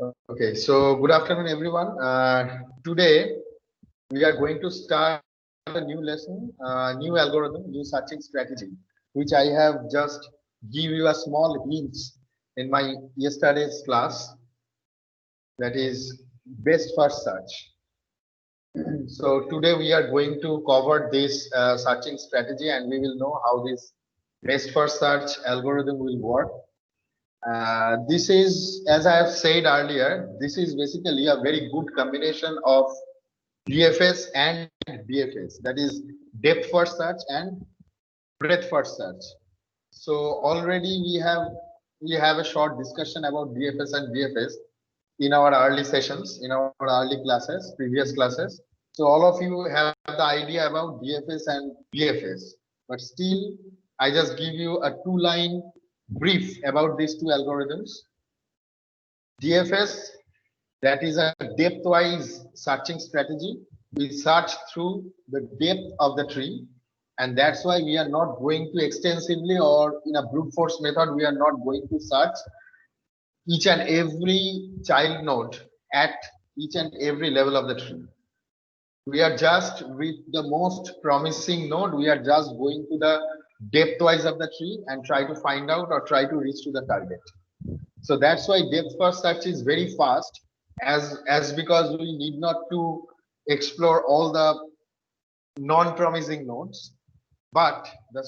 Okay, so good afternoon, everyone. Today we are going to start a new lesson, new algorithm, new searching strategy, which I have just give you a small hints in my yesterday's class. That is best first search. So today we are going to cover this searching strategy, and we will know how this best first search algorithm will work. This is, as I have said earlier, this is basically a very good combination of DFS and BFS, that is depth first search and breadth first search. So already we have a short discussion about DFS and BFS in our early sessions, in our early classes, previous classes. So all of you have the idea about DFS and BFS, but still I just give you a two-line brief about these two algorithms. DFS, that is a depth-wise searching strategy. We search through the depth of the tree, and that's why we are not going to extensively, or in a brute force method, we are not going to search each and every child node at each and every level of the tree. We are just with the most promising node, we are just going to the depth-wise of the tree and try to find out or try to reach to the target. So that's why depth first search is very fast, as because we need not to explore all the non-promising nodes. But the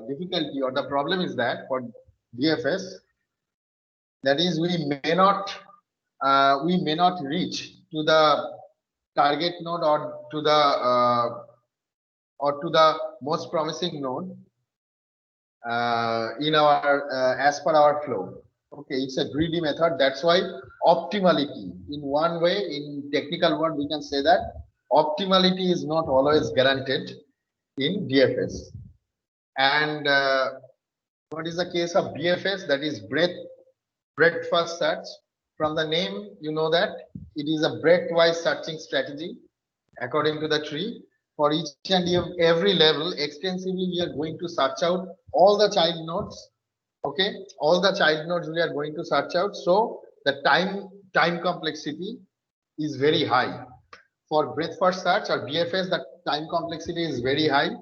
difficulty or the problem is that for DFS, that is we may not reach to the target node or to the most promising node in our as per our flow. Okay, it's a greedy method. That's why optimality, in one way, in technical word, we can say that optimality is not always guaranteed in DFS. And what is the case of BFS? That is breadth first search. From the name, you know that it is a breadth-wise searching strategy according to the tree. For each and every level, extensively, we are going to search out all the child nodes. Okay, all the child nodes we are going to search out. So the time complexity is very high. For breadth first search or BFS, the time complexity is very high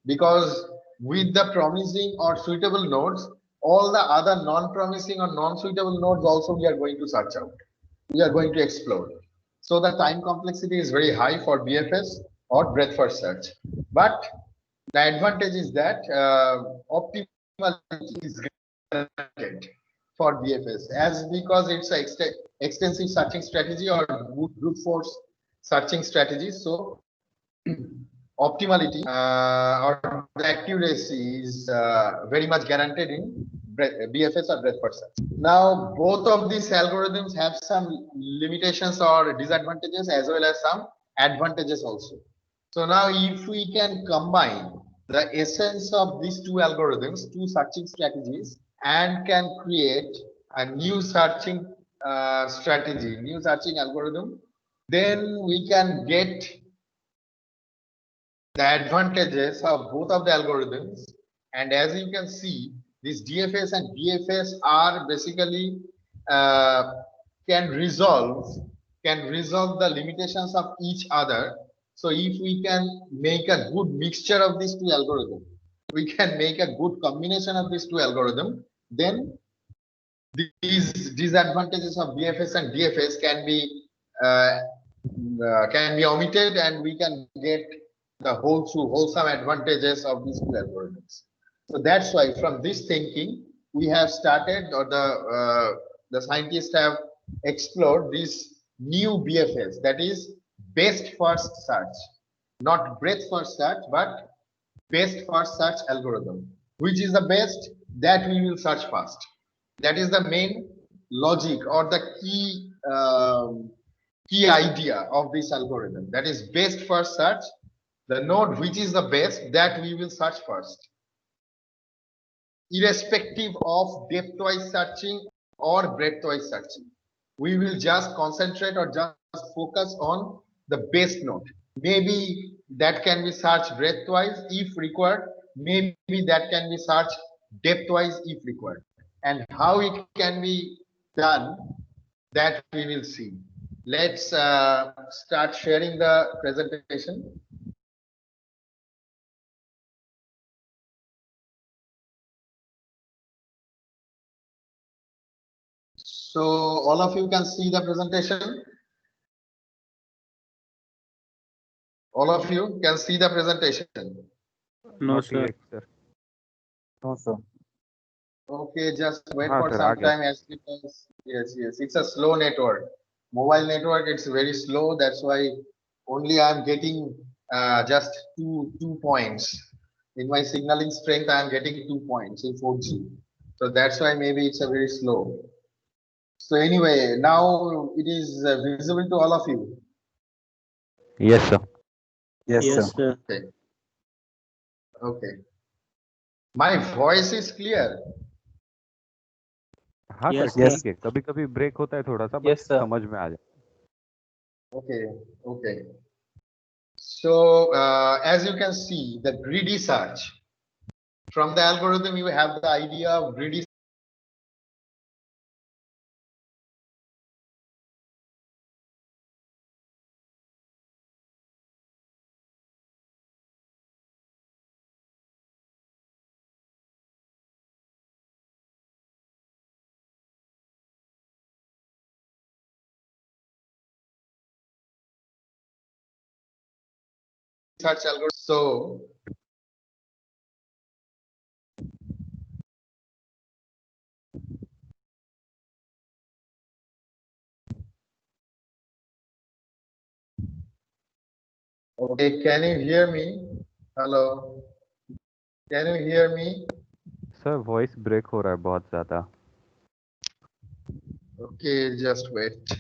because with the promising or suitable nodes, all the other non-promising or non-suitable nodes also we are going to search out. We are going to explore. So the time complexity is very high for BFS or breadth first search. But the advantage is that optimality is granted for BFS as because it's an extensive searching strategy or brute force searching strategy. So optimality or the accuracy is very much guaranteed in BFS or breadth first search. Now, both of these algorithms have some limitations or disadvantages as well as some advantages also. So now if we can combine the essence of these two algorithms, two searching strategies, and can create a new searching strategy, new searching algorithm, then we can get the advantages of both of the algorithms. And as you can see, this DFS and BFS are basically uh, can resolve the limitations of each other. So if we can make a good mixture of these two algorithms, we can make a good combination of these two algorithms, then these disadvantages of BFS and DFS can be omitted, and we can get the wholesome advantages of these two algorithms. So that's why from this thinking we have started, or the scientists have explored this new BFS, that is best first search, not breadth first search, but best first search algorithm. Which is the best? That we will search first. That is the main logic or the key idea of this algorithm. That is best first search. The node which is the best, that we will search first, irrespective of depth-wise searching or breadth-wise searching. We will just concentrate or just focus on the best node. Maybe that can be searched breadth-wise if required. Maybe that can be searched depth-wise if required. And how it can be done, that we will see. Let's start sharing the presentation. So all of you can see the presentation. All of you can see the presentation. No, Not sir. yet, sir. No, sir. Okay, just wait हाँ for sir, some आ गया. time as because yes, it's a slow network. Mobile network, it's very slow. That's why only I'm getting just two points. In my signaling strength, I am getting 2 points in 4G. So that's why maybe it's a very slow. So anyway, now it is visible to all of you. Yes, sir. Yes, sir. Yes, sir. Okay. Okay. My voice is clear. हाँ sir, Yes, sir. ठीक है. कभी कभी break होता है थोड़ा सा, but Yes, sir. समझ में आ जाए. Okay. Okay. So as you can see, the greedy search. From the algorithm, you have the idea of greedy search algorithm. So okay, can you hear me? Hello. Can you hear me? Sir voice break हो रहा है बहुत ज्यादा. Okay, just wait.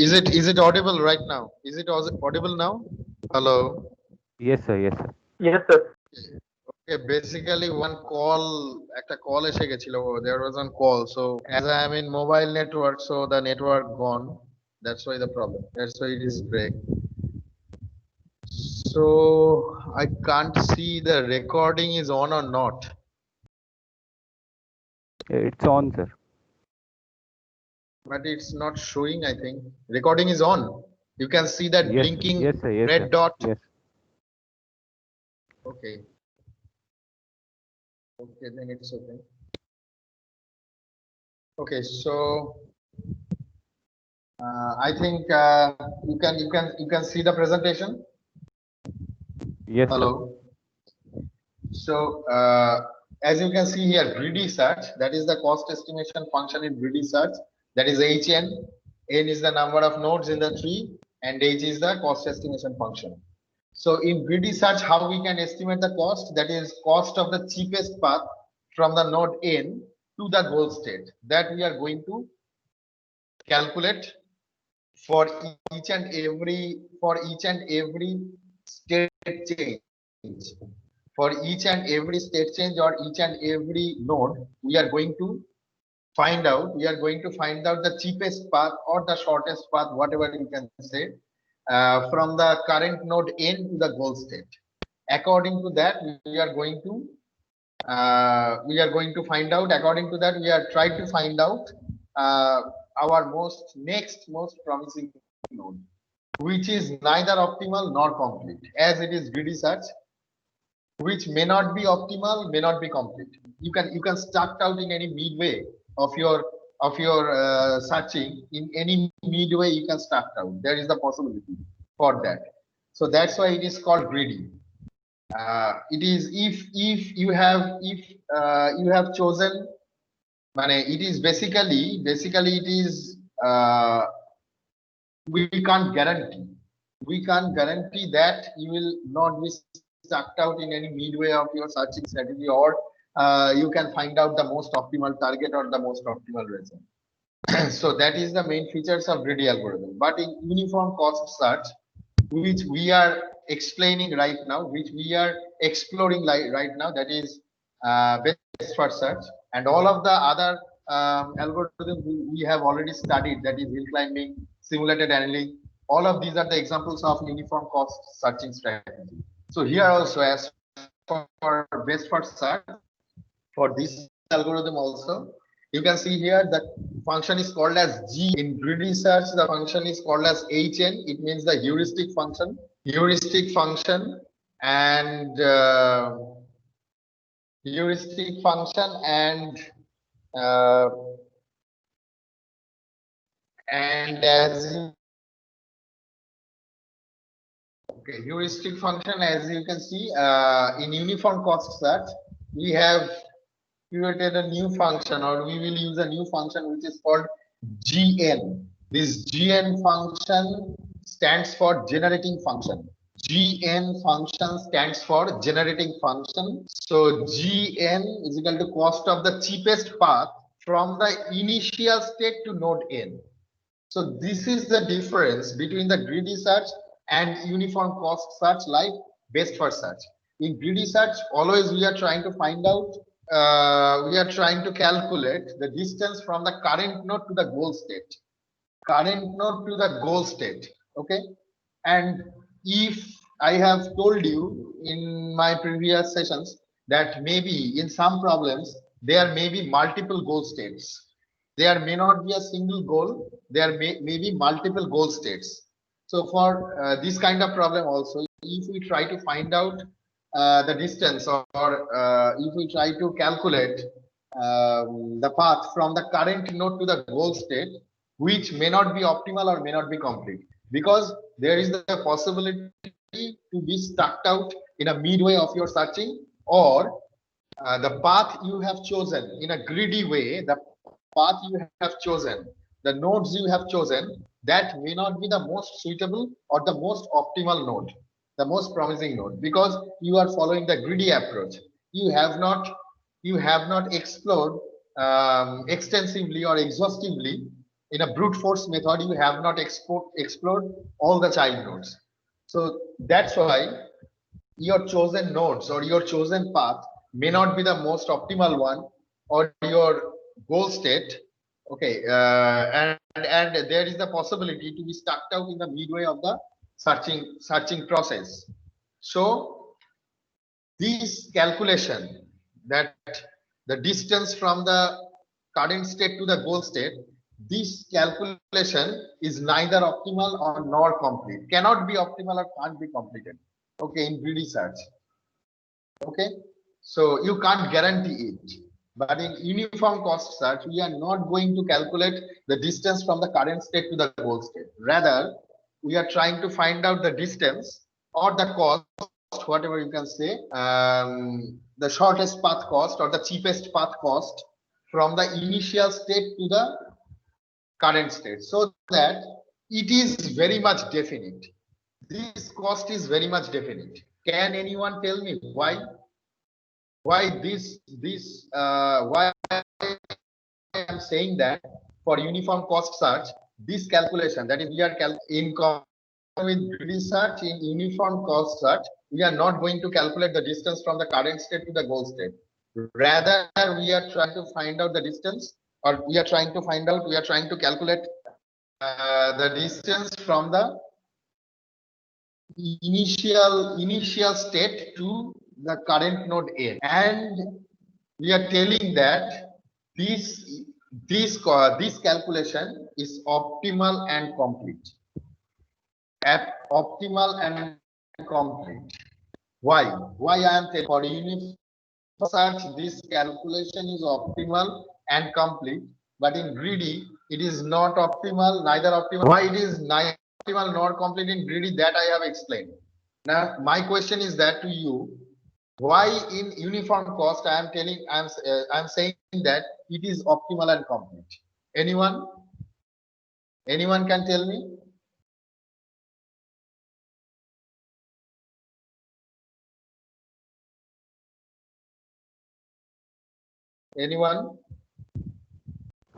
Is it audible right now? Is it audible now? Hello. Yes sir, yes sir. Yes, sir. Okay, basically one call, একটা call এসে গেছিল. There was one call. So as I am in mobile network, so the network gone. That's why the problem. That's why it is break. So I can't see the recording is on or not. It's on, sir. But it's not showing, I think. Recording is on. You can see that Yes, blinking yes sir, yes red sir. dot. Yes. Okay. Okay, then it's okay. Okay, so I think you can see the presentation. Yes Hello. sir. So as you can see here, greedy search, that is the cost estimation function in greedy search. That is HN. N is the number of nodes in the tree, and H is the cost estimation function. So in greedy search, how we can estimate the cost? That is cost of the cheapest path from the node N to the goal state. That we are going to calculate for each and every state change. For each and every state change or each and every node, we are going to find out the cheapest path or the shortest path, whatever you can say, from the current node N to the goal state. According to that, we are going to find out. According to that, we are trying to find out our most promising node, which is neither optimal nor complete, as it is greedy search, which may not be optimal, may not be complete. You can start out in any midway of your searching. In any midway you can start out. There is the possibility for that. So that's why it is called greedy. It is if you have chosen, it is basically it is we can't guarantee that you will not be stuck out in any midway of your searching strategy, or you can find out the most optimal target or the most optimal result. So that is the main features of greedy algorithm. But in uniform cost search, which we are explaining right now, which we are exploring right now, that is best first search, and all of the other algorithm we have already studied, that is hill climbing, simulated annealing. All of these are the examples of uniform cost searching strategy. So here also, as for best first search, for this algorithm also, you can see here the function is called as G. In greedy search, the function is called as HN. It means the heuristic function. And heuristic function uh, and as okay, heuristic function, as you can see, in uniform cost search, we have created a new function, or we will use a new function which is called GN. This GN function stands for generating function. GN function stands for generating function. So GN is equal to cost of the cheapest path from the initial state to node N. So this is the difference between the greedy search and uniform cost search, like best first search. In greedy search, always we are trying to find out, we are trying to calculate the distance from the current node to the goal state. Okay. And if I have told you in my previous sessions that maybe in some problems there may be multiple goal states. There may not be a single goal. There may be multiple goal states. So for this kind of problem also, if we try to find out the distance, or if we try to calculate the path from the current node to the goal state, which may not be optimal or may not be complete, because there is the possibility to be stuck out in a midway of your searching, or the path you have chosen in a greedy way, the path you have chosen, the nodes you have chosen, that may not be the most suitable or the most optimal node, the most promising node, because you are following the greedy approach. You have not explored extensively or exhaustively. In a brute force method, you have not explored all the child nodes. So that's why your chosen nodes or your chosen path may not be the most optimal one, or your goal state. Okay. And there is the possibility to be stuck out in the midway of the searching process. So this calculation, that the distance from the current state to the goal state, this calculation is neither optimal or nor complete, cannot be optimal or can't be completed, okay, in greedy search. Okay, so you can't guarantee it. But in uniform cost search, we are not going to calculate the distance from the current state to the goal state. Rather, we are trying to find out the distance or the cost, whatever you can say, the shortest path cost or the cheapest path cost from the initial state to the current state, so that it is very much definite. This cost is very much definite. Can anyone tell me why? Why why I am saying that for uniform cost search, this calculation, that is, we are in with research in uniform cost search, we are not going to calculate the distance from the current state to the goal state. Rather, we are trying to find out the distance, or we are trying to calculate the distance from the initial state to the current node A, and we are telling that this calculation is optimal and complete. Optimal and complete. Why I am telling, for uniform search this calculation is optimal and complete, but in greedy it is not optimal, neither optimal. Why it is neither optimal nor complete in greedy, that I have explained. Now my question is that to you, why in uniform cost I'm saying that it is optimal and complete? Anyone can tell me? Anyone?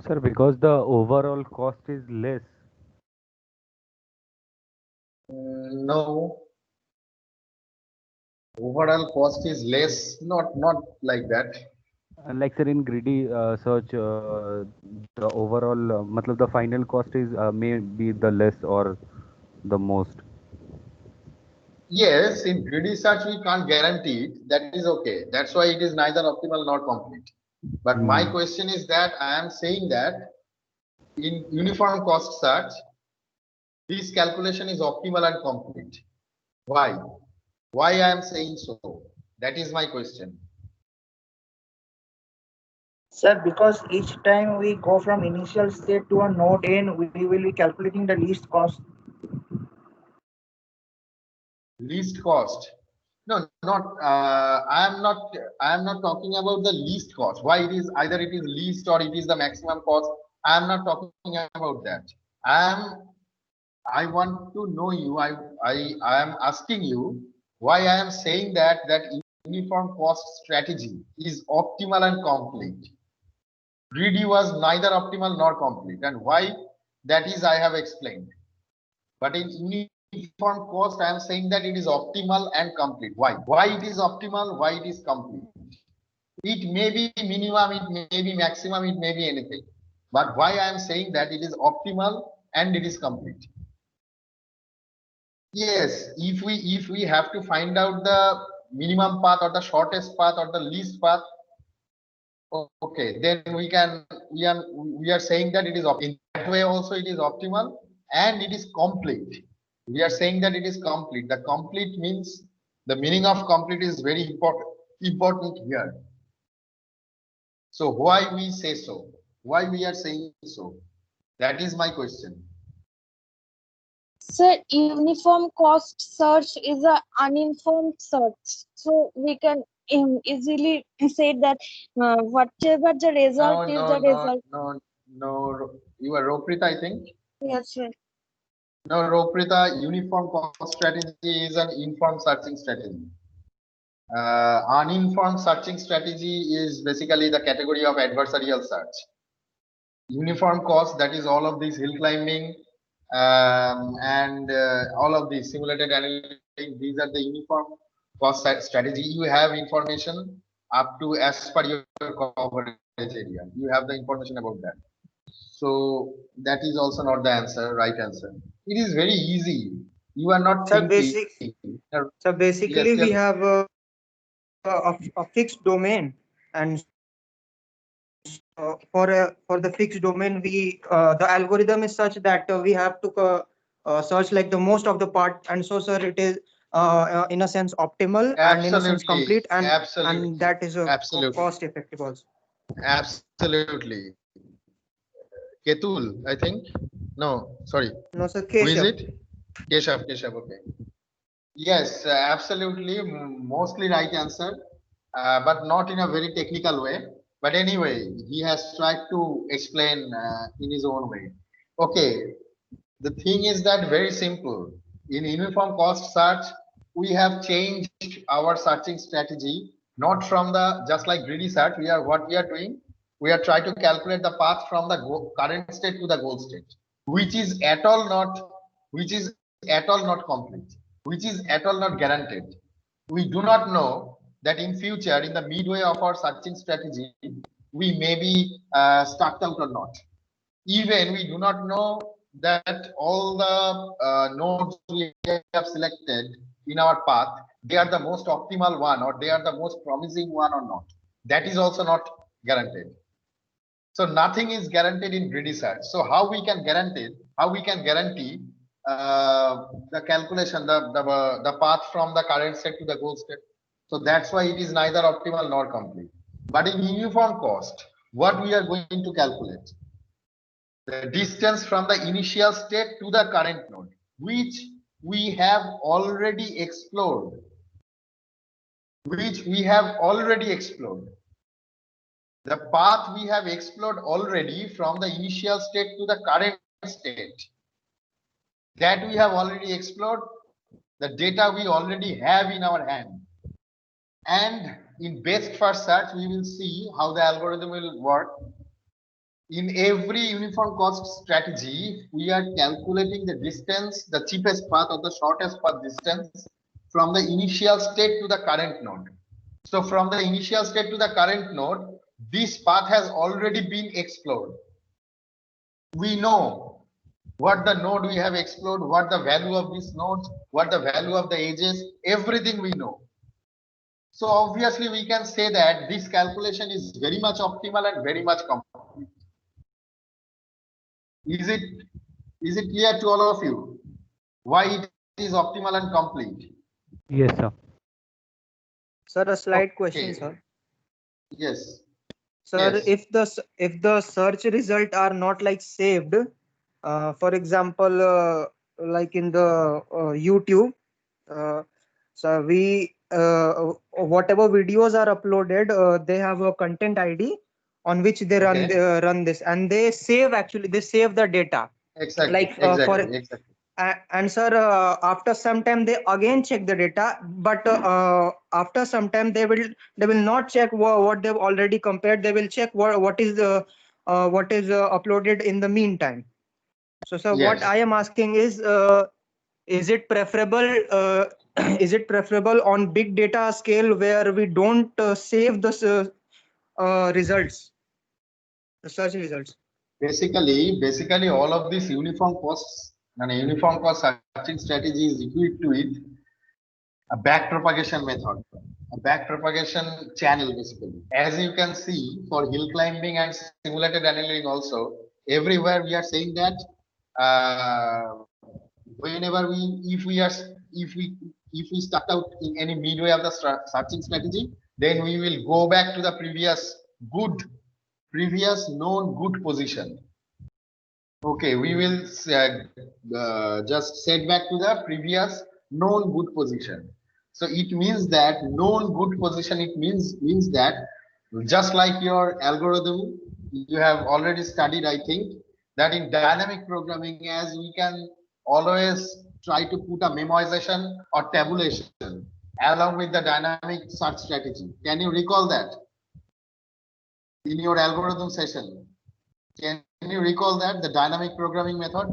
Sir, because the overall cost is less. No. Overall cost is less, not like that. Like sir, in greedy search, the overall, matlab the final cost is may be the less or the most. Yes, in greedy search we can't guarantee it. That is okay. That's why it is neither optimal nor complete. But my Hmm. question is that I am saying that in uniform cost search, this calculation is optimal and complete. Why? Why I am saying so? That is my question. Sir, because each time we go from initial state to a node n, we will be calculating the least cost. Least cost. No, not. I am not talking about the least cost. Why it is either it is least or it is the maximum cost. I am not talking about that. I am. I want to know you. I am asking you why I am saying that uniform cost strategy is optimal and complete. Greedy was neither optimal nor complete, and why that is I have explained. But in uniform cost, I am saying that it is optimal and complete. Why? Why it is optimal? Why it is complete? It may be minimum, it may be maximum, it may be anything. But why I am saying that it is optimal and it is complete? Yes, if we have to find out the minimum path or the shortest path or the least path, okay, then we are saying that it is in that way also it is optimal and it is complete. We are saying that it is complete. The complete means the meaning of complete is very important here. So why we say so? Why we are saying so? That is my question. So uniform cost search is a uninformed search. So we can easily say that whatever the result No, is no, the no, result. no, no. You are Roprita, I think. Yes, sir. No, Roprita, uniform cost strategy is an informed searching strategy. Uninformed searching strategy is basically the category of adversarial search. Uniform cost, that is all of these hill climbing and all of these simulated analytics, these are the uniform cost strategy. You have information up to as per your coverage area. You have the information about that. So that is also not the answer, right answer. It is very easy. You are not So thinking. basic, so Yes, basically we yes. have a fixed domain, and for the fixed domain, we the algorithm is such that we have to search like the most of the part, and so sir, it is in a sense optimal and in a sense Absolutely, complete, and absolutely, that is a absolutely, cost effective also. absolutely. Ketul, I think. No, sorry. No, sir, Who is Keshav. it? Keshav, Keshav, okay. Yes, absolutely. Mostly right answer, but not in a very technical way. But anyway, he has tried to explain in his own way. Okay, the thing is that very simple. In uniform cost search, we have changed our searching strategy, not from the just like greedy search. What we are doing, we are trying to calculate the path from the current state to the goal state, which is at all not, which is at all not complete, which is at all not guaranteed. We do not know that in future, in the midway of our searching strategy, we may be stuck out or not. Even we do not know that all the nodes we have selected in our path, they are the most optimal one or they are the most promising one or not. That is also not guaranteed. So nothing is guaranteed in greedy search. So how we can guarantee the calculation, the path from the current state to the goal state. So that's why it is neither optimal nor complete. But in uniform cost, what we are going to calculate? The distance from the initial state to the current node, which we have already explored, which we have already explored. The path we have explored already from the initial state to the current state, that we have already explored, the data we already have in our hand. And in best first search, we will see how the algorithm will work. In every uniform cost strategy, we are calculating the distance, the cheapest path or the shortest path distance from the initial state to the current node. So from the initial state to the current node, this path has already been explored. We know what the node we have explored, what the value of this node, what the value of the edges, everything we know. So obviously we can say that this calculation is very much optimal and very much complete. Is it clear to all of you why it is optimal and complete? Yes, sir. Sir, a slight Okay. question, sir. Yes. Sir, Yes. if the search result are not like saved, for example, like in the YouTube, so we whatever videos are uploaded, they have a content ID on which they Okay. run this, and they save the data. Exactly. Like Exactly. and sir, after some time they again check the data, but after some time they will not check what they've already compared. They will check what is uploaded in the meantime. So sir, what Yes. I am asking is it preferable is it preferable on big data scale where we don't save the results, the search results? Basically all of these uniform costs and uniform cost searching strategy is equipped with a back propagation method, a back propagation channel basically. As you can see for hill climbing and simulated annealing also, everywhere we are saying that whenever if we start out in any midway of the searching strategy, then we will go back to the previous known good position. Okay, we will just set back to the previous known good position. So it means that known good position, it means that just like your algorithm, you have already studied, I think, that in dynamic programming, as we can always try to put a memoization or tabulation along with the dynamic search strategy. Can you recall that in your algorithm session? Can you recall that the dynamic programming method?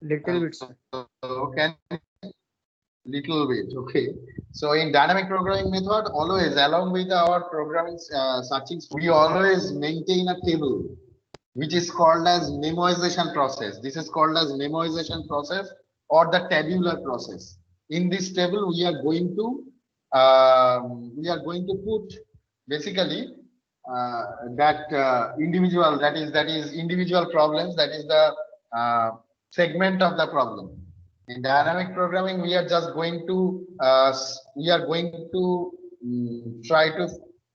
Little bit, sir. Can little bit, okay. So in dynamic programming method, always along with our programming searching, we always maintain a table which is called as memoization process. This is called as memoization process or the tabular process. In this table, we are going to put basically that is individual problems, that is the segment of the problem. In dynamic programming, we are just going to try to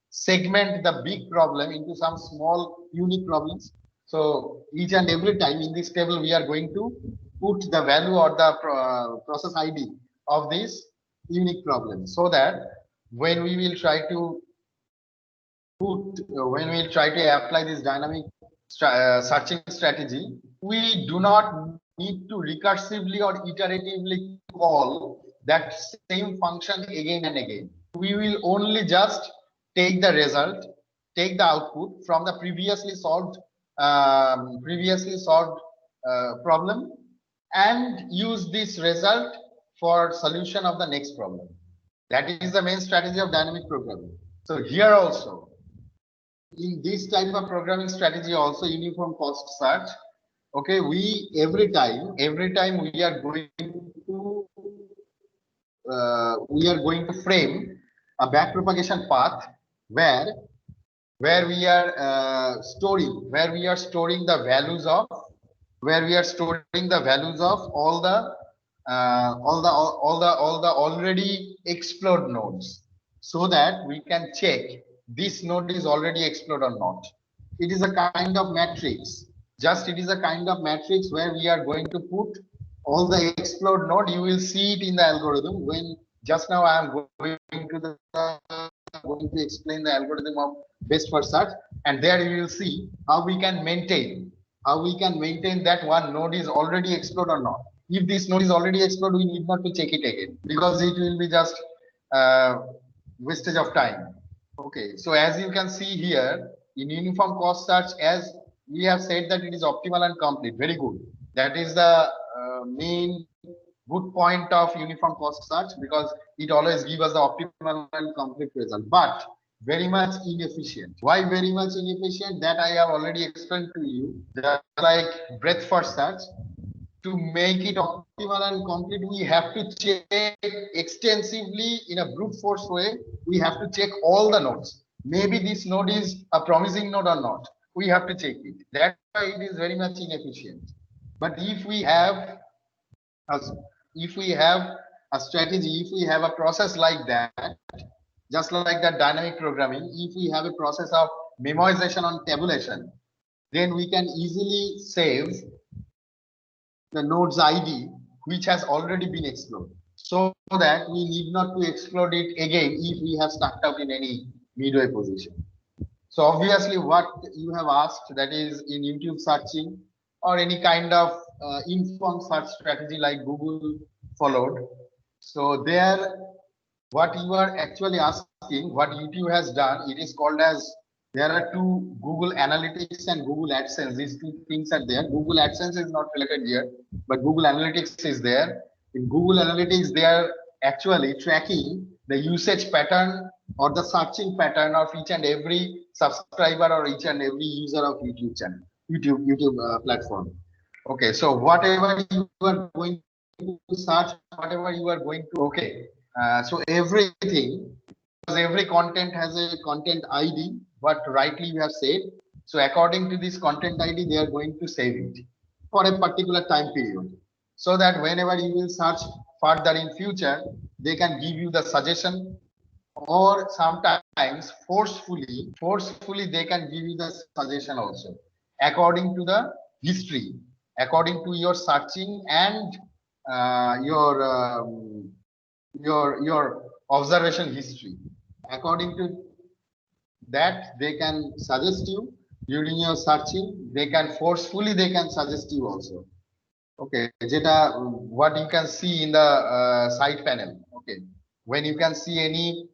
segment the big problem into some small unique problems. So each and every time in this table, we are going to put the value or the process ID of this unique problem, so that when we will try to apply this dynamic searching strategy, we do not need to recursively or iteratively call that same function again and again. We will only just take the result, take the output from the previously solved problem and use this result for solution of the next problem. That is the main strategy of dynamic programming. So here also, in this type of programming strategy, also uniform cost search, okay, we every time we are going to frame a backpropagation path where we are storing the values of all the already explored nodes, so that we can check this node is already explored or not. It is a kind of matrix. It is a kind of matrix where we are going to put all the explored node. You will see it in the algorithm. When just now I am going to explain the algorithm of best first search, and there you will see how we can maintain that one node is already explored or not. If this node is already explored, we need not to check it again, because it will be just wastage of time. Okay, so as you can see here in uniform cost search, as we have said that it is optimal and complete. Very good. That is the main good point of uniform cost search because it always gives us the optimal and complete result, but very much inefficient. Why very much inefficient? That I have already explained to you. Just like breadth first search, to make it optimal and complete, we have to check extensively in a brute force way. We have to check all the nodes. Maybe this node is a promising node or not. We have to check it. That's why it is very much inefficient. But if we have a strategy, if we have a process like that, just like that dynamic programming, if we have a process of memoization on tabulation, then we can easily save the node's ID, which has already been explored, so that we need not to explode it again if we have stuck out in any midway position. So obviously what you have asked, that is in YouTube searching or any kind of informed search strategy like Google followed. So there, what you are actually asking, what YouTube has done, it is called as, there are two, Google Analytics and Google AdSense. These two things are there. Google AdSense is not related here, but Google Analytics is there. In Google Analytics, they are actually tracking the usage pattern or the searching pattern of each and every subscriber or each and every user of YouTube channel, YouTube platform. Okay, so whatever you are going to search, whatever you are going to, okay. So everything, because every content has a content ID, what rightly you have said. So according to this content ID, they are going to save it for a particular time period, so that whenever you will search further in future, they can give you the suggestion, or sometimes forcefully they can give you the suggestion also according to the history, according to your searching and your observation history. According to that, they can suggest you during your searching. They can forcefully, they can suggest you also. Okay, Jeta, what you can see in the side panel. Okay, when you can see any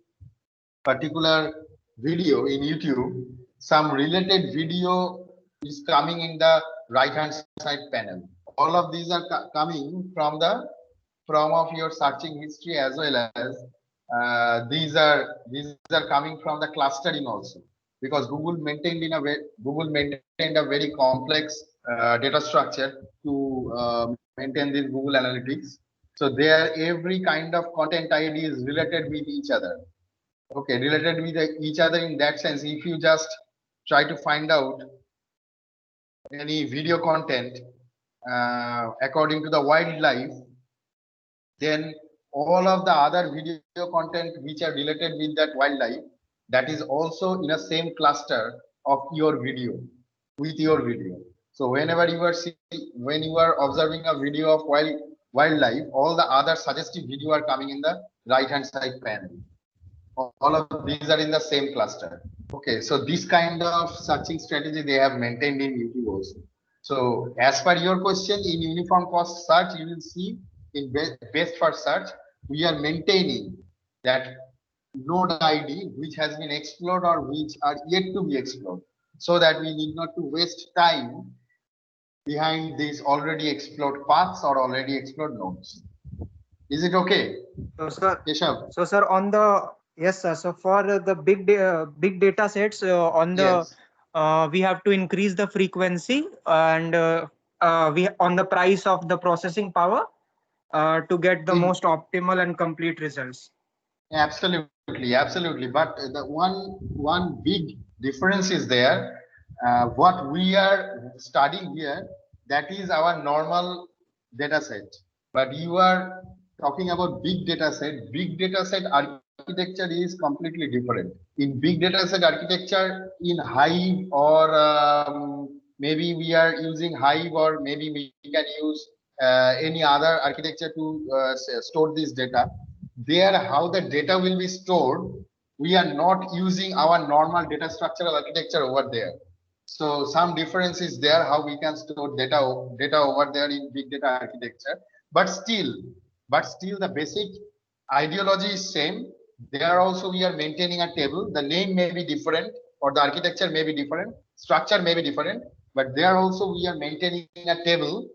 particular video in YouTube, some related video is coming in the right hand side panel. All of these are coming from of your searching history, as well as these are coming from the clustering also, because Google maintained a very complex data structure to maintain this Google Analytics. So there, every kind of content ID is related with each other. Okay, related with each other in that sense. If you just try to find out any video content according to the wildlife, then all of the other video content which are related with that wildlife, that is also in a same cluster of your video, with your video. So whenever you are when you are observing a video of wildlife, all the other suggestive video are coming in the right hand side panel. All of these are in the same cluster. Okay, so this kind of searching strategy they have maintained in YouTube also. So as per your question, in uniform cost search, you will see in best first search, we are maintaining that node ID which has been explored or which are yet to be explored, so that we need not to waste time behind these already explored paths or already explored nodes. Is it okay? So sir, Keshav? so sir, on the, yes sir, so for the big data sets, on the Yes. we have to increase the frequency and we on the price of the processing power to get the most optimal and complete results. Absolutely. But the one big difference is there. What we are studying here, that is our normal data set. But you are talking about big data set. Big data set architecture is completely different. In big data set architecture, in Hive or maybe we are using Hive, or maybe we can use any other architecture to store this data. There, how the data will be stored, we are not using our normal data structural architecture over there. So some difference is there, how we can store data over there in big data architecture. But still the basic ideology is same. There also we are maintaining a table. The name may be different, or the architecture may be different, structure may be different, but there also we are maintaining a table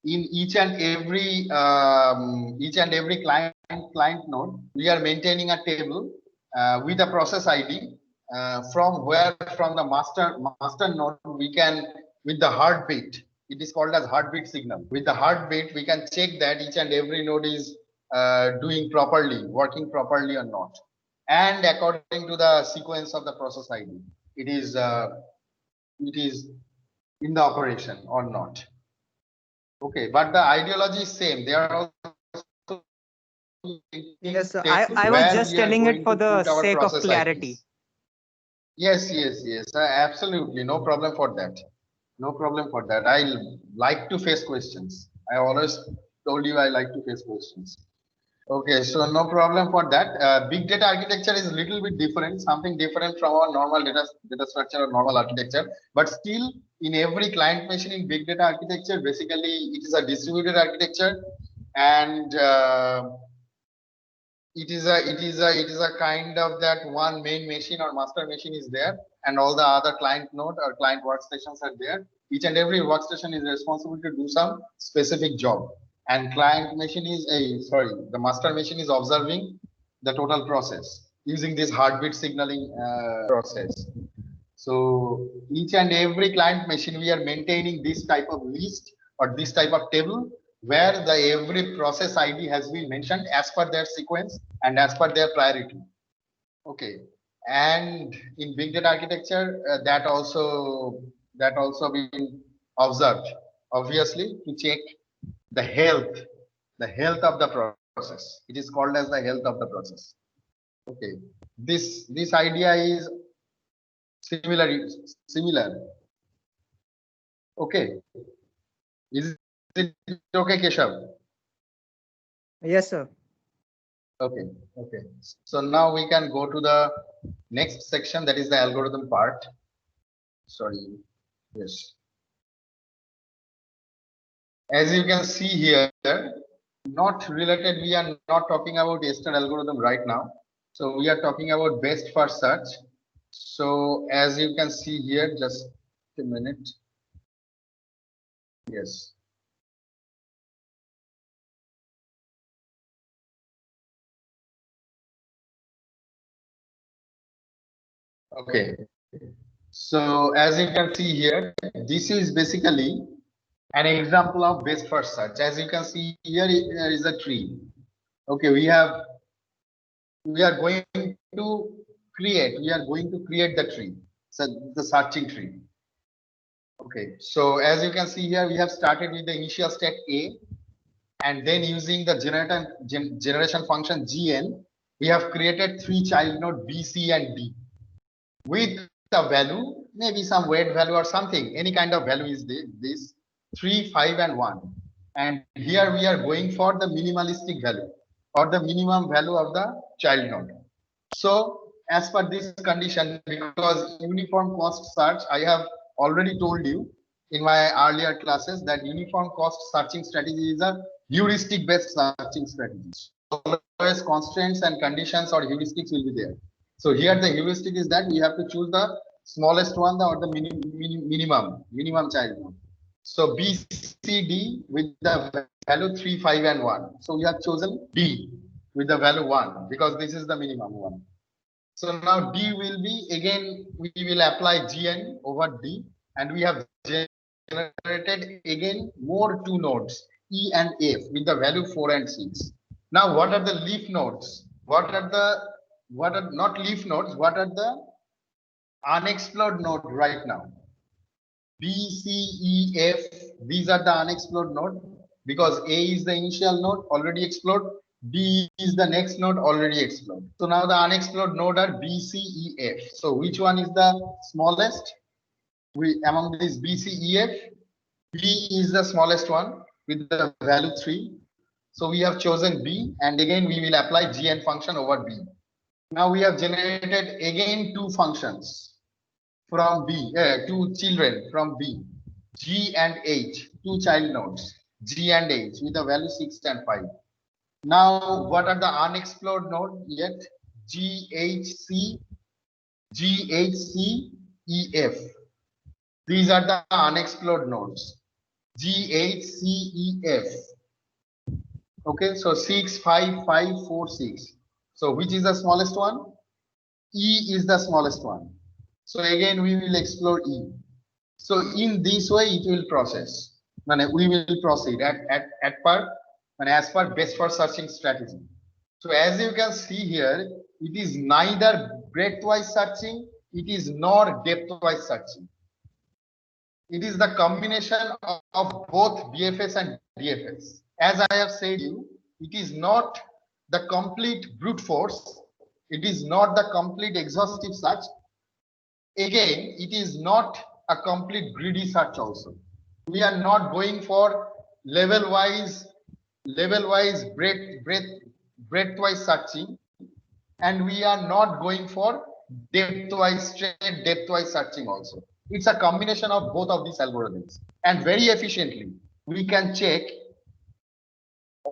in each and every client node, we are maintaining a table with a process ID from the master node we can, with the heartbeat, it is called as heartbeat signal. With the heartbeat, we can check that each and every node is doing properly, working properly or not. And according to the sequence of the process ID, it is in the operation or not. Okay, but the ideology is same. They are also Yes, sir. tables I was where just we are telling it going for to the put our sake of process clarity. IDs. Yes, absolutely. No problem for that. No problem for that. I like to face questions. I always told you I like to face questions. Okay, so no problem for that. Big data architecture is a little bit different, something different from our normal data structure or normal architecture. But still, in every client machine in big data architecture, basically it is a distributed architecture, and it is a kind of that one main machine or master machine is there, and all the other client node or client workstations are there. Each and every workstation is responsible to do some specific job, and client machine is the master machine is observing the total process using this heartbeat signaling process. So each and every client machine, we are maintaining this type of list or this type of table where the every process ID has been mentioned as per their sequence and as per their priority. Okay, and in big data architecture, that also been observed, obviously, to check the health of the process. It is called as the health of the process. Okay, this idea is similar. Okay, is it okay, Keshav? Yes, sir. Okay. So now we can go to the next section, that is the algorithm part. Sorry. Yes. As you can see here, not related, we are not talking about Esther algorithm right now. So we are talking about best first search. So as you can see here, just a minute. Yes. Okay. So as you can see here, this is basically an example of best first search. As you can see here, there is a tree. Okay, we are going to create the tree, so the searching tree. Okay, so as you can see here, we have started with the initial state A, and then using the generation function gn, we have created three child node B, C, and D with a value, maybe some weight value or something, any kind of value is this 3, 5, and 1. And here we are going for the minimalistic value or the minimum value of the child node. So as per this condition, because uniform cost search, I have already told you in my earlier classes that uniform cost searching strategy is a heuristic based searching strategy. Always constraints and conditions or heuristics will be there. So here the heuristic is that we have to choose the smallest one or the minimum child node. So B, C, D with the value 3, 5, and 1. So we have chosen D with the value 1 because this is the minimum one. So now D will be, again, we will apply Gn over D, and we have generated again more two nodes, E and F, with the value 4 and 6. Now what are the leaf nodes? What are not leaf nodes? What are the unexplored node right now? B, C, E, F, these are the unexplored node because A is the initial node already explored, B is the next node already explored. So now the unexplored node are B, C, E, F. So which one is the smallest? Among these B, C, E, F, B is the smallest one with the value 3. So we have chosen B, and again we will apply Gn function over B. Now we have generated again two functions from B, two children from B, G and H, two child nodes, G and H with the value 6 and 5. Now, what are the unexplored nodes yet? G, H, C, G, H, C, E, F. These are the unexplored nodes. GHCEF. Okay, so 65546. So which is the smallest one? E is the smallest one. So again, we will explore E. So in this way, it will process. We will proceed at per as per best for searching strategy. So as you can see here, it is neither breadth-wise searching, it is nor depth-wise searching. It is the combination of both BFS and DFS. As I have said you, it is not the complete brute force. It is not the complete exhaustive search. Again, it is not a complete greedy search also. We are not going for level-wise, breadth-wise searching, and we are not going for straight depth-wise searching also. It's a combination of both of these algorithms, and very efficiently we can check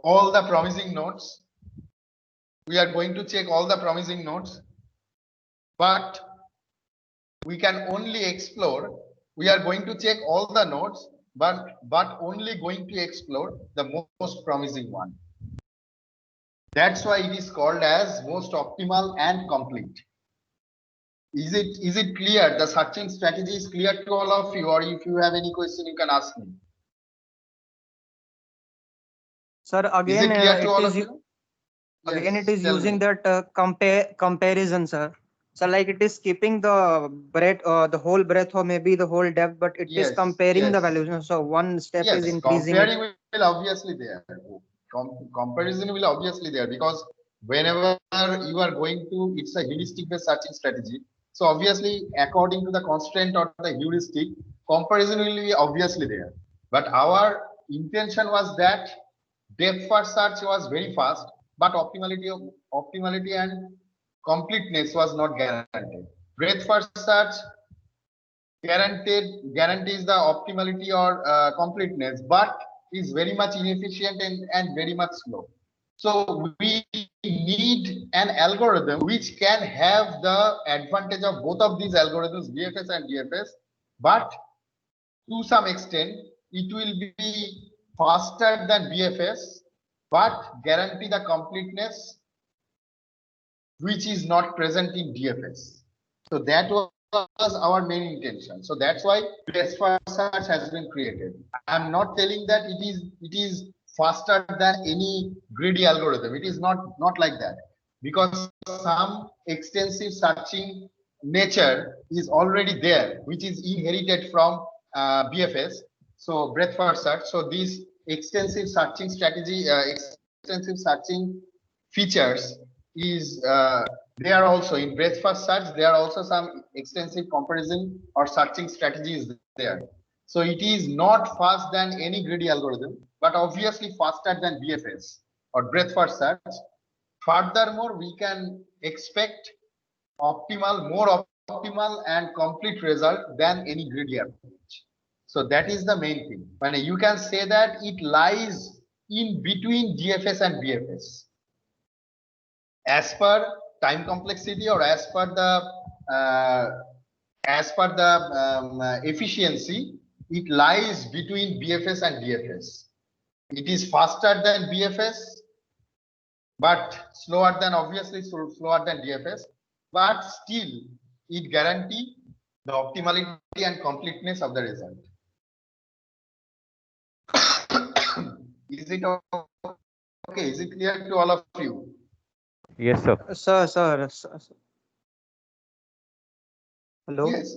all the promising nodes. We are going to check all the promising nodes, but we can only explore. We are going to check all the nodes, but only going to explore the most promising one. That's why it is called as most optimal and complete. Is it clear? The searching strategy is clear to all of you, or if you have any question, you can ask me. Sir, again, Is it clear to all is of you? again Yes, it is tell using me. that comparison, sir. So like it is skipping the breadth, the whole breadth, or maybe the whole depth, but it is Yes, comparing the yes, values. So one step is yes. increasing it. Comparing will obviously there. Comparison will obviously there, because whenever you are going to, it's a heuristic based searching strategy. So obviously, according to the constraint or the heuristic, comparison will be obviously there. But our intention was that depth first search was very fast, but optimality and completeness was not guaranteed. Breadth first search guarantees the optimality or completeness, but is very much inefficient and very much slow. So we need an algorithm which can have the advantage of both of these algorithms, BFS and DFS, but to some extent it will be faster than BFS, but guarantee the completeness which is not present in DFS. So that was our main intention. So that's why best first search has been created. I'm not telling that it is faster than any greedy algorithm. It is not like that, because some extensive searching nature is already there, which is inherited from BFS. So breadth first search. So these extensive searching strategy, extensive searching features is there also in breadth first search. There are also some extensive comparison or searching strategies there. So it is not fast than any greedy algorithm, but obviously faster than BFS or breadth first search. Furthermore, we can expect more optimal and complete result than any greedy approach. So that is the main thing. When you can say that it lies in between DFS and BFS. As per time complexity or as per the efficiency, it lies between BFS and DFS. It is faster than BFS, but slower than DFS, but still it guarantee the optimality and completeness of the result. Is it okay? Is it clear to all of you? Yes, sir. Sir. Hello. Yes.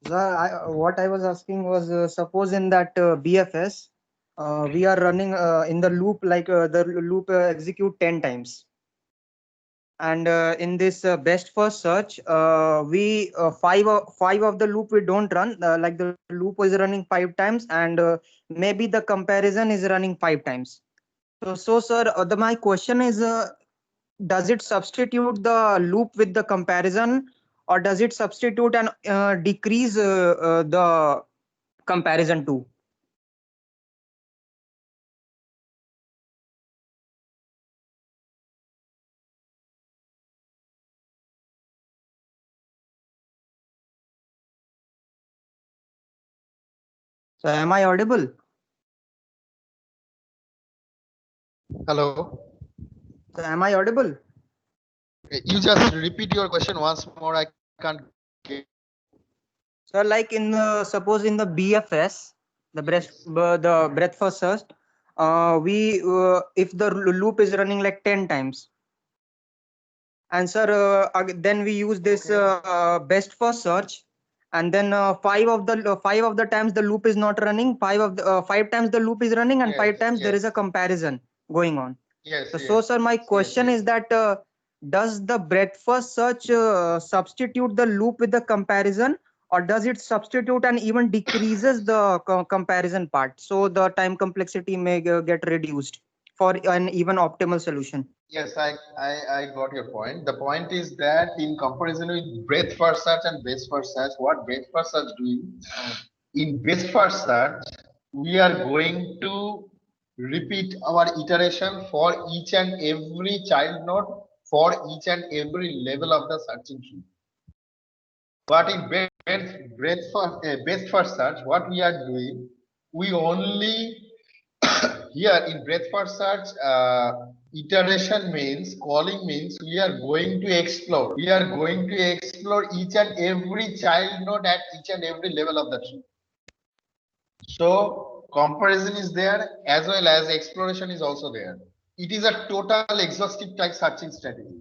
Sir, what I was asking was, suppose in that BFS, we are running in the loop, like the loop execute 10 times. And in this best first search, we five of the loop we don't run, like the loop is running 5 times, and maybe the comparison is running 5 times. So sir, my question is, does it substitute the loop with the comparison, or does it substitute and decrease the comparison too? So am I audible? Hello. So am I audible? You just repeat your question once more. I can't get. So like in suppose in the BFS, the breadth first search, we if the loop is running like 10 times, and sir then we use this best first search, and then five of the times the loop is not running, five times the loop is running, and Yes, five times there is a yes, comparison going on. yes, So yes, sir, my question yes. is that does the breadth first search substitute the loop with the comparison, or does it substitute and even decreases the comparison part, so the time complexity may get reduced for an even optimal solution? Yes, I got your point. The point is that in comparison with breadth first search and base first search, what breadth first search doing? In base first search, we are going to repeat our iteration for each and every child node for each and every level of the searching tree. But in base first search, what we are doing, we only here in breadth first search, iteration means calling means we are going to explore. We are going to explore each and every child node at each and every level of the tree. So comparison is there as well as exploration is also there. It is a total exhaustive type searching strategy.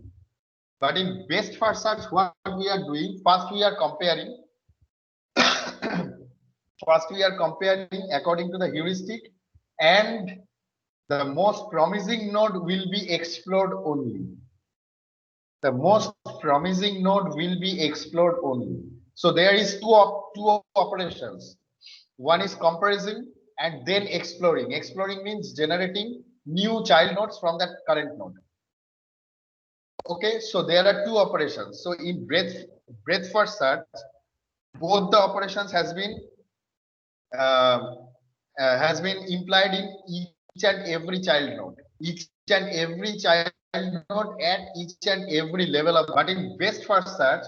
But in best first search, what we are doing, first we are comparing. First we are comparing according to the heuristic, and the most promising node will be explored only. The most promising node will be explored only. So there is two operations. One is comparison and then exploring. Exploring means generating new child nodes from that current node. Okay, so there are two operations. So in breadth first search, both the operations has been implied in each and every child node. Each and every child node at each and every level of. But in best first search,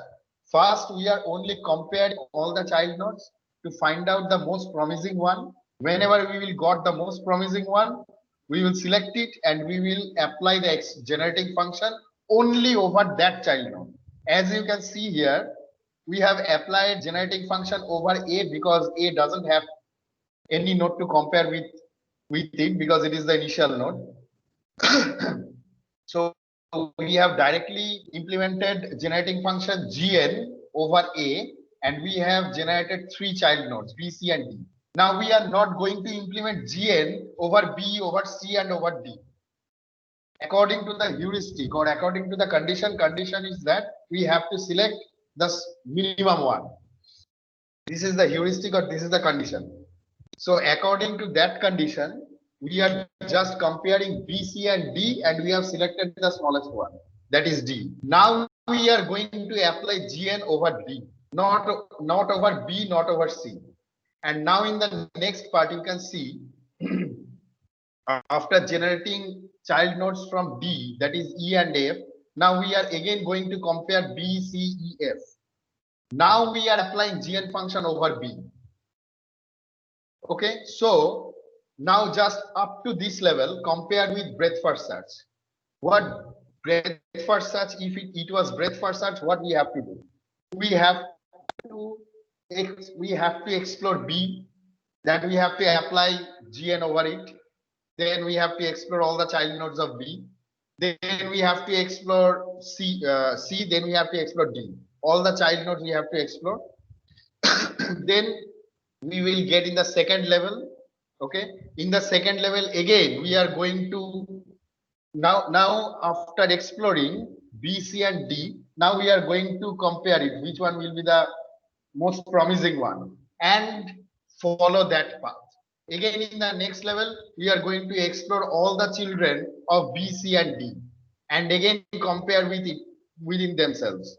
first we are only comparing all the child nodes to find out the most promising one. Whenever we will got the most promising one, we will select it and we will apply the generating function only over that child node. As you can see here, we have applied generating function over A because A doesn't have any node to compare with it because it is the initial node. So we have directly implemented generating function gn over A, and we have generated three child nodes B, C, and D. Now we are not going to implement gn over B, over C, and over D. According to the heuristic or according to the condition is that we have to select the minimum one. This is the heuristic or this is the condition. So according to that condition, we are just comparing B, C, and D, and we have selected the smallest one, that is D. Now we are going to apply Gn over D, not over B, not over C. And now in the next part, you can see after generating child nodes from D, that is E and F, now we are again going to compare B, C, E, F. Now we are applying Gn function over B. Okay, so now just up to this level compared with breadth first search. What breadth first search, if it was breadth first search, what we have to do? We have to explore B, that we have to apply Gn over it. Then we have to explore all the child nodes of B. Then we have to explore C, then we have to explore D. All the child nodes we have to explore. Then we will get in the second level. Okay, in the second level again we are going to now after exploring B, C, and D, now we are going to compare it, which one will be the most promising one, and follow that path. Again in the next level we are going to explore all the children of B, C, and D, and again compare with it within themselves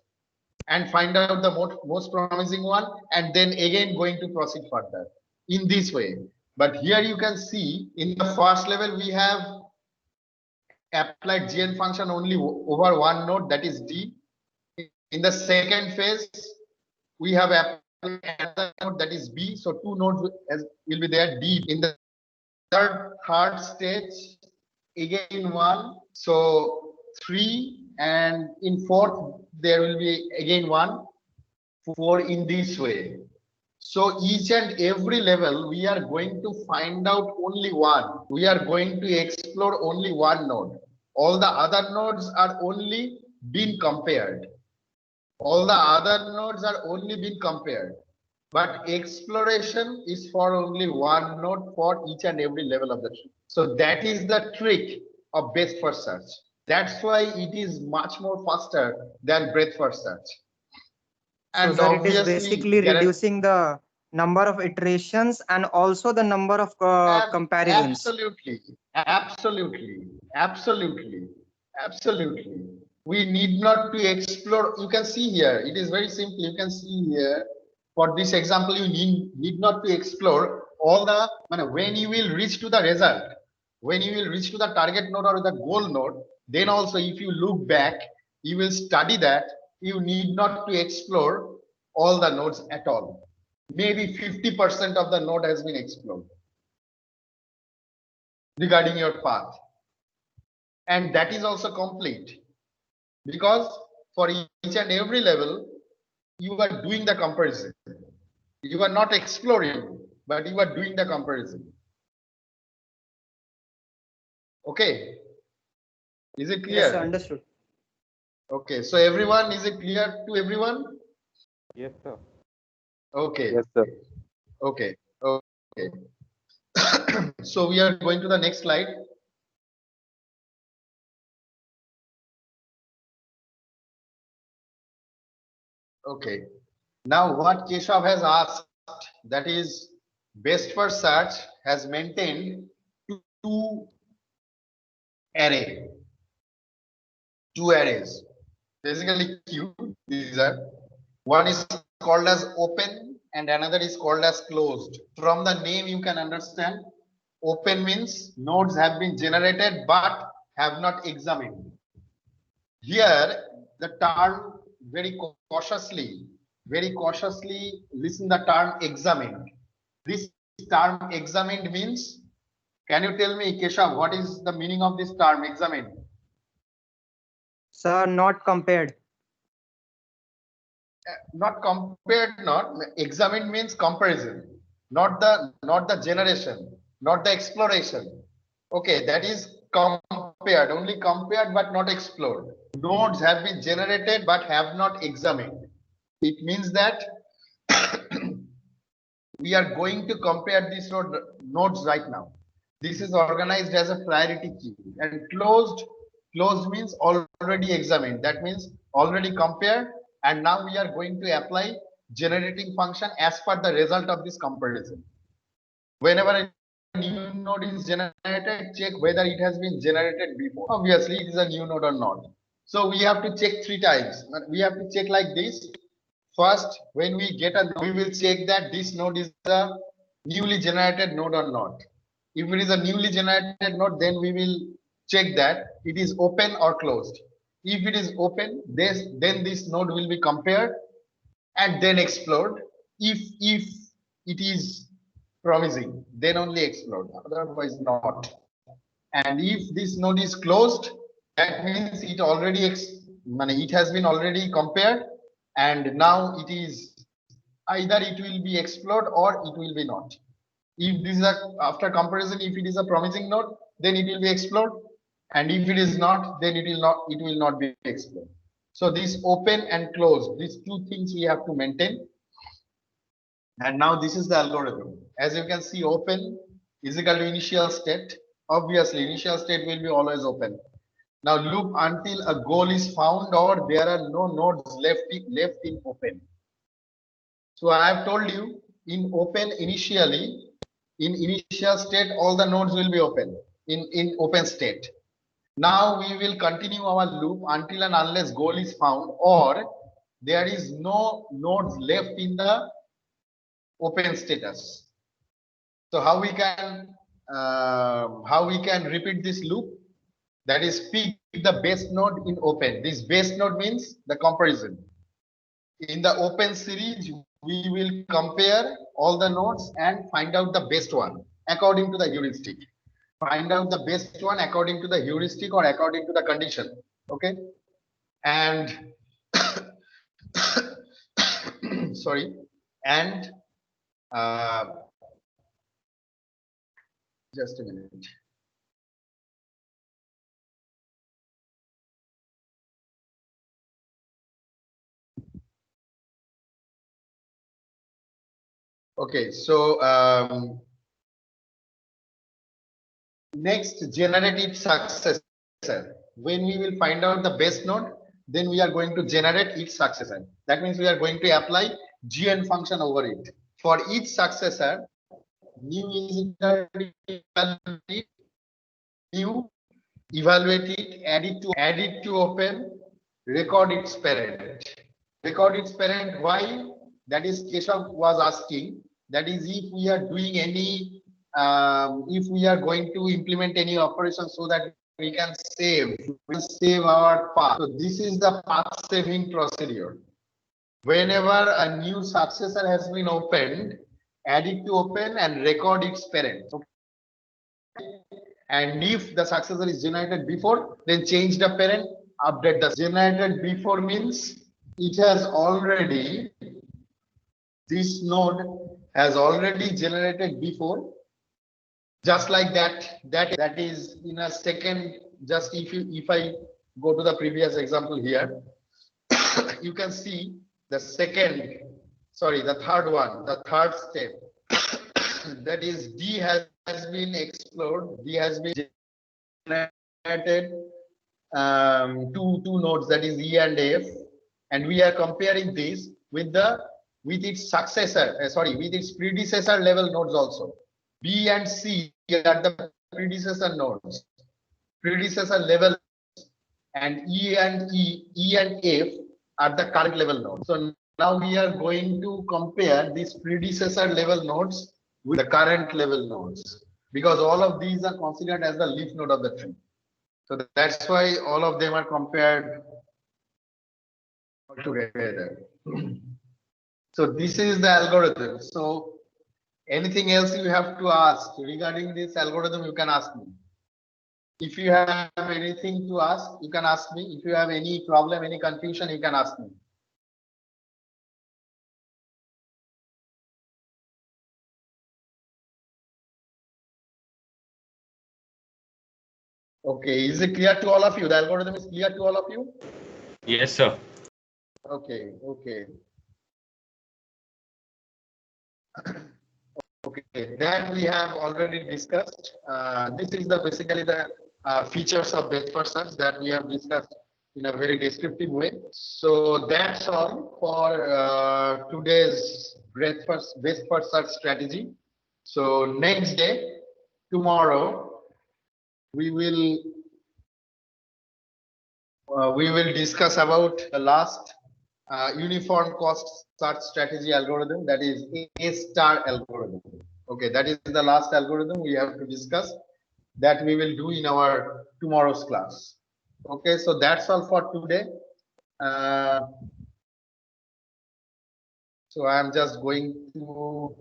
and find out the most promising one, and then again going to proceed further in this way. But here you can see in the first level we have applied Gn function only over one node, that is D. In the second phase we have another node that is B. So two nodes will be there. D in the third stage, again 1. So 3, and in fourth there will be again 1, 4 in this way. So each and every level we are going to find out only one. We are going to explore only one node. All the other nodes are only being compared. All the other nodes are only being compared. But exploration is for only one node for each and every level of the tree. So that is the trick of best first search. That's why it is much more faster than breadth first search. So sir, it is basically reducing the number of iterations and also the number of comparisons. Absolutely. We need not to explore. You can see here, it is very simple. You can see here, for this example, you need not to explore all the, when you will reach to the result, when you will reach to the target node or the goal node, then also if you look back, you will study that you need not to explore all the nodes at all. Maybe 50% of the node has been explored regarding your path. And that is also complete, because for each and every level, you are doing the comparison. You are not exploring, but you are doing the comparison. Okay. Is it clear? Yes, understood. Okay. So everyone, is it clear to everyone? Yes, sir. Okay. Yes, sir. Okay. Okay. So we are going to the next slide. Okay. Now what Keshav has asked, that is best first search has maintained two arrays. Basically Q. These are, one is called as open and another is called as closed. From the name you can understand, open means nodes have been generated but have not examined. Here the term, very cautiously listen the term examined. This term examined means, can you tell me, Keshav, what is the meaning of this term examined? Sir, not compared. Not compared, not examined means comparison, not the generation, not the exploration. Okay, that is compared, only compared but not explored. Nodes have been generated but have not examined. It means that we are going to compare these nodes right now. This is organized as a priority queue. And closed means already examined. That means already compared, and now we are going to apply generating function as per the result of this comparison. Whenever a new node is generated, check whether it has been generated before. Obviously, it is a new node or not. So we have to check 3 times. We have to check like this. First, when we get a node, we will check that this node is a newly generated node or not. If it is a newly generated node, then we will check that it is open or closed. If it is open, then this node will be compared and then explored. If it is promising, then only explored, otherwise not. And if this node is closed, that means it already it has been already compared, and now it is either it will be explored or it will be not. If this is after comparison, if it is a promising node, then it will be explored, and if it is not, then it will not be explored. So this open and closed, these two things we have to maintain. And now this is the algorithm. As you can see, open is equal to initial state. Obviously, initial state will be always open. Now loop until a goal is found or there are no nodes left in open. So I have told you, in open initially, in initial state, all the nodes will be open in open state. Now we will continue our loop until and unless goal is found or there is no nodes left in the open status. So how we can repeat this loop? That is, pick the best node in open. This best node means the comparison. In the open series, we will compare all the nodes and find out the best one according to the heuristic. Find out the best one according to the heuristic or according to the condition. Okay. And sorry. And just a minute. Okay, so next, generative successor. When we will find out the best node, then we are going to generate its successor. That means we are going to apply GN function over it. For each successor, new evaluate it, add it to open, record its parent. Record its parent. Why? That is Keshav was asking. That is if we are doing any, if we are going to implement any operation so that we can save our path. So this is the path saving procedure. Whenever a new successor has been opened, add it to open and record its parent. Okay. And if the successor is generated before, then change the parent, update the generated before means it has already, this node has already generated before. Just like that is in a second. Just if I go to the previous example here, you can see the third one, the third step. That is D has been explored. D has been generated two nodes, that is E and F, and we are comparing this with its successor. With its predecessor level nodes also. B and C are the predecessor nodes, predecessor level, and E and F are the current level nodes. So now we are going to compare these predecessor level nodes with the current level nodes, because all of these are considered as the leaf node of the tree. So that's why all of them are compared together. So this is the algorithm. So anything else you have to ask regarding this algorithm, you can ask me. If you have anything to ask, you can ask me. If you have any problem, any confusion, you can ask me. Okay, is it clear to all of you? The algorithm is clear to all of you? Yes, sir. Okay, okay. Okay, that we have already discussed. This is basically the features of best first search that we have discussed in a very descriptive way. So that's all for today's best first search strategy. So next day, tomorrow, we will discuss about the last uniform cost search strategy algorithm, that is A-star algorithm. Okay, that is the last algorithm we have to discuss, that we will do in our tomorrow's class. Okay, so that's all for today. So I'm just going to